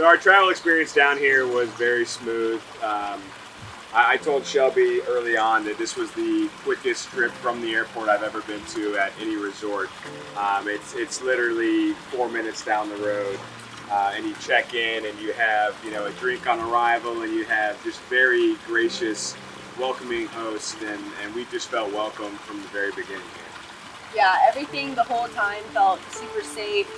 So our travel experience down here was very smooth. I told Shelby early on that this was the quickest trip from the airport I've ever been to at any resort. It's literally 4 minutes down the road, and you check in and you have a drink on arrival, and you have just very gracious, welcoming hosts, and we just felt welcome from the very beginning here. Yeah, everything the whole time felt super safe.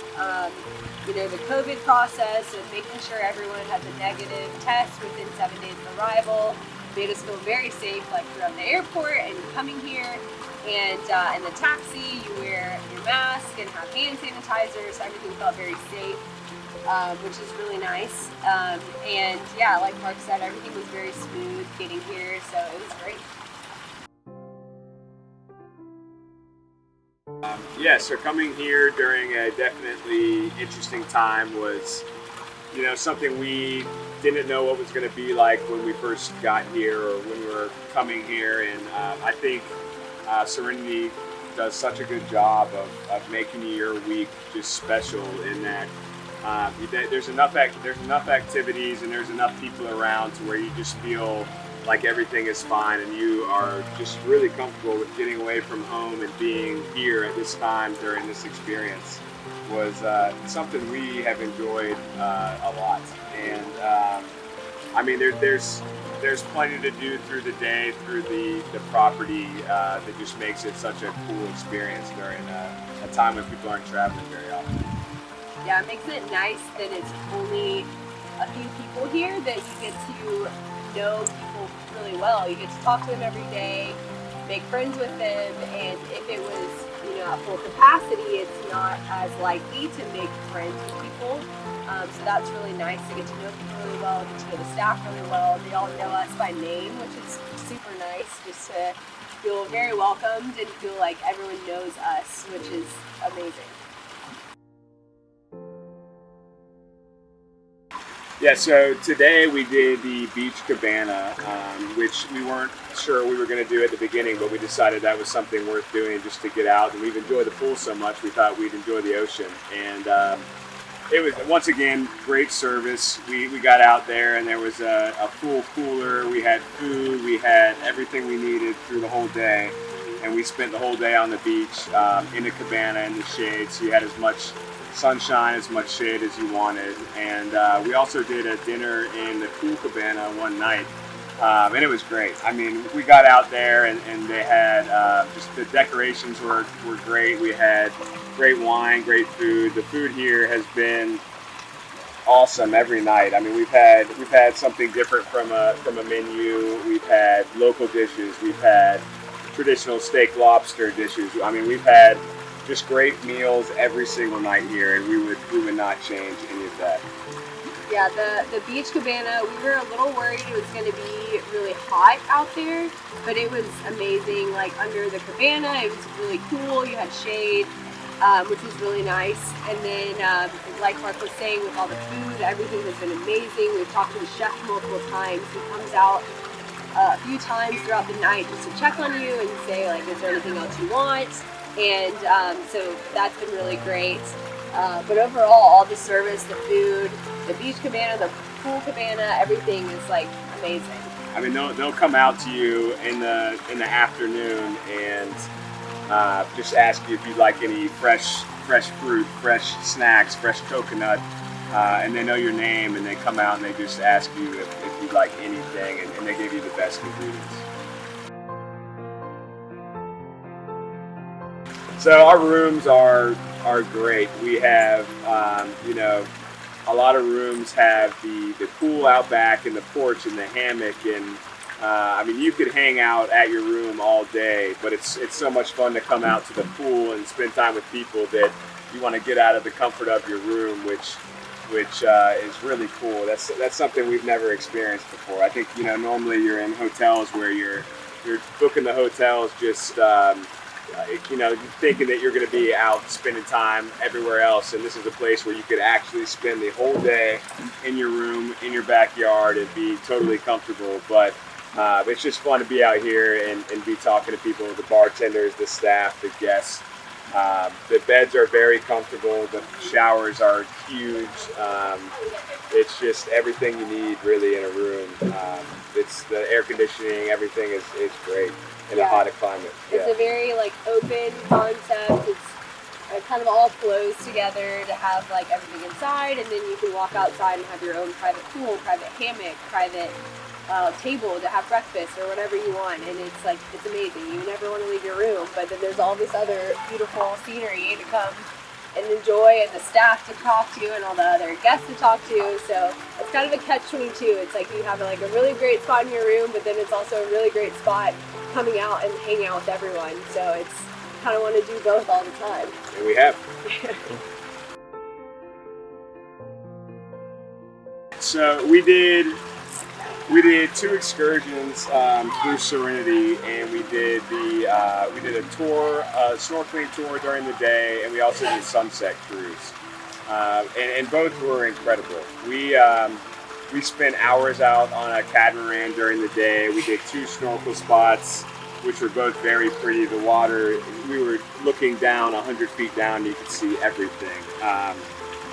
The COVID process and making sure everyone had the negative test within 7 days of arrival made us feel very safe, like throughout the airport and coming here. And in the taxi, you wear your mask and have hand sanitizer, so everything felt very safe, which is really nice. And yeah, like Mark said, everything was very smooth getting here, so it was great. So coming here during a definitely interesting time was, something we didn't know what was going to be like when we first got here or when we were coming here. And I think Serenity does such a good job of making your week just special in that there's enough activities and there's enough people around to where you just feel like everything is fine and you are just really comfortable with getting away from home and being here at this time during this experience was something we have enjoyed a lot. And there's plenty to do through the day, through the property that just makes it such a cool experience during a time when people aren't traveling very often. Yeah, it makes it nice that it's only a few people here, that you get to know people really well. You get to talk to them every day, make friends with them, and if it was at full capacity, it's not as likely to make friends with people. So that's really nice to get to know people really well, get to know the staff really well. They all know us by name, which is super nice, just to feel very welcomed and feel like everyone knows us, which is amazing. Yeah, so today we did the beach cabana, which we weren't sure we were going to do at the beginning, but we decided that was something worth doing just to get out. And we've enjoyed the pool so much, we thought we'd enjoy the ocean. And it was, once again, great service. We got out there and there was a pool cooler, we had food, we had everything we needed through the whole day. And we spent the whole day on the beach in the cabana in the shade, so you had as much sunshine, as much shade as you wanted. And we also did a dinner in the pool cabana one night, and it was great. I mean, we got out there and they had just the decorations were great. We had great wine, great food. The food here has been awesome every night. I mean, we've had something different from a menu. We've had local dishes. We've had traditional steak lobster dishes. I mean, we've had just great meals every single night here, and we would not change any of that. Yeah, the beach cabana, we were a little worried it was going to be really hot out there, but it was amazing. Like under the cabana, it was really cool. You had shade, which was really nice. And then, like Mark was saying, with all the food, everything has been amazing. We've talked to the chef multiple times. He comes out a few times throughout the night just to check on you and say, like, is there anything else you want? And so that's been really great. But overall, all the service, the food, the beach cabana, the pool cabana, everything is like amazing. I mean, they'll come out to you in the afternoon and just ask you if you'd like any fresh fruit, fresh snacks, fresh coconut, and they know your name and they come out and they just ask you if you'd like anything, and they give you the best ingredients. So our rooms are great. We have, a lot of rooms have the pool out back and the porch and the hammock, and you could hang out at your room all day, but it's so much fun to come out to the pool and spend time with people that you want to get out of the comfort of your room, which is really cool. That's something we've never experienced before. I think normally you're in hotels where you're booking the hotels just thinking that you're going to be out spending time everywhere else, and this is a place where you could actually spend the whole day in your room, in your backyard, and be totally comfortable. But it's just fun to be out here and be talking to people, the bartenders, the staff, the guests, The beds are very comfortable. The showers are huge. It's just everything you need really in a room. It's the air conditioning, everything is great in a hot climate. It's a very like open concept. It's it kind of all flows together to have like everything inside, and then you can walk outside and have your own private pool, private hammock, private table to have breakfast or whatever you want. And it's like, it's amazing. You never want to leave your room, but then there's all this other beautiful scenery to come and enjoy, and the staff to talk to, and all the other guests to talk to. So it's kind of a catch-22. It's like you have like a really great spot in your room, but then it's also a really great spot coming out and hanging out with everyone. So it's kind of want to do both all the time. And we have. So we did 2 excursions through Serenity, and we did a tour, a snorkeling tour during the day, and we also did a sunset cruise, and both were incredible. We spent hours out on a catamaran during the day. We did 2 snorkel spots, which were both very pretty. The water, we were looking down 100 feet down, you could see everything.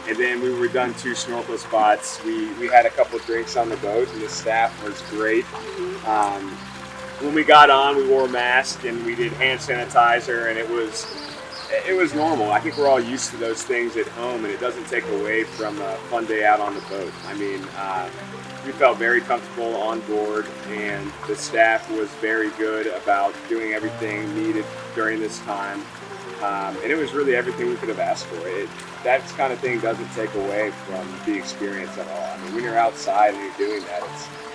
And then we were done 2 snorkel spots. We had a couple of drinks on the boat, and the staff was great. When we got on, we wore a mask and we did hand sanitizer, and it was normal. I think we're all used to those things at home, and it doesn't take away from a fun day out on the boat. I mean, we felt very comfortable on board, and the staff was very good about doing everything needed during this time. And it was really everything we could have asked for. That kind of thing doesn't take away from the experience at all. I mean, when you're outside and you're doing that,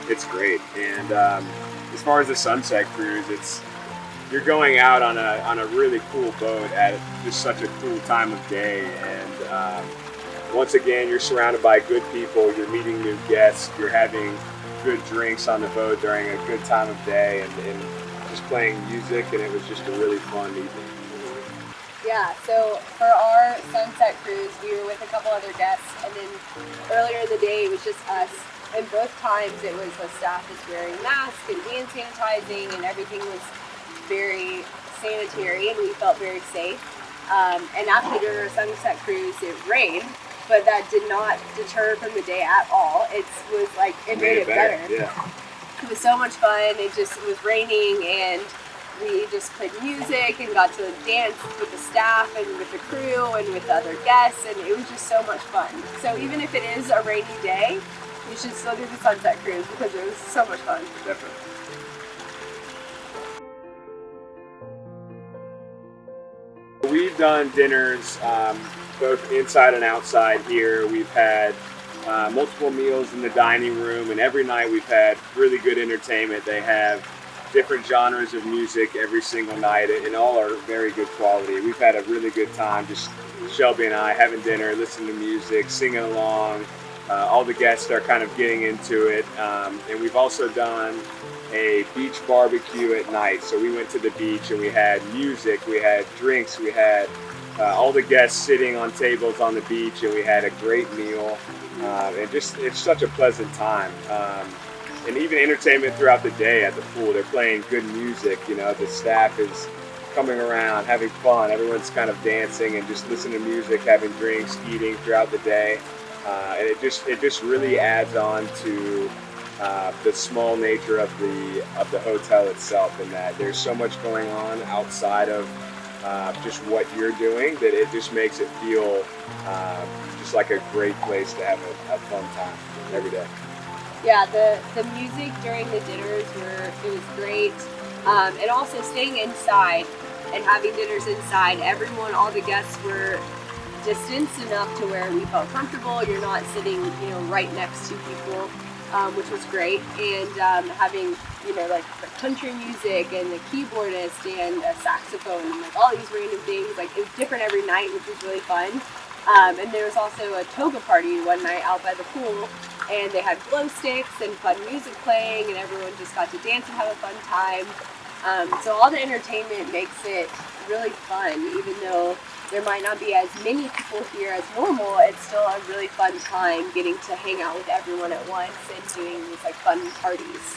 it's great. And as far as the sunset cruise, you're going out on a really cool boat at just such a cool time of day. And once again, you're surrounded by good people. You're meeting new guests. You're having good drinks on the boat during a good time of day, and just playing music. And it was just a really fun evening. Yeah, so for our sunset cruise, we were with a couple other guests, and then earlier in the day it was just us. And both times it was the staff was wearing masks and hand sanitizing, and everything was very sanitary, and we felt very safe. And after our sunset cruise, it rained, but that did not deter from the day at all. It was like, it made it better. Yeah. It was so much fun. It was raining, and we just played music and got to dance with the staff and with the crew and with the other guests, and it was just so much fun. So even if it is a rainy day, you should still do the sunset cruise because it was so much fun. Definitely. We've done dinners both inside and outside here. We've had multiple meals in the dining room, and every night we've had really good entertainment. They have different genres of music every single night, and all are very good quality. We've had a really good time, just Shelby and I having dinner, listening to music, singing along. All the guests are kind of getting into it, and we've also done a beach barbecue at night. So we went to the beach and we had music, we had drinks, we had all the guests sitting on tables on the beach, and we had a great meal, and just it's such a pleasant time. And even entertainment throughout the day at the pool. They're playing good music, you know, the staff is coming around, having fun. Everyone's kind of dancing and just listening to music, having drinks, eating throughout the day. And it just really adds on to the small nature of the hotel itself, in that there's so much going on outside of just what you're doing, that it just makes it feel just like a great place to have a fun time every day. Yeah, the music during the dinners it was great. And also staying inside and having dinners inside, all the guests were distanced enough to where we felt comfortable. You're not sitting, right next to people, which was great. And having, like country music and the keyboardist and a saxophone and like all these random things. Like it was different every night, which was really fun. And there was also a toga party one night out by the pool, and they had glow sticks and fun music playing, and everyone just got to dance and have a fun time. So all the entertainment makes it really fun, even though there might not be as many people here as normal. It's still a really fun time getting to hang out with everyone at once and doing these like fun parties.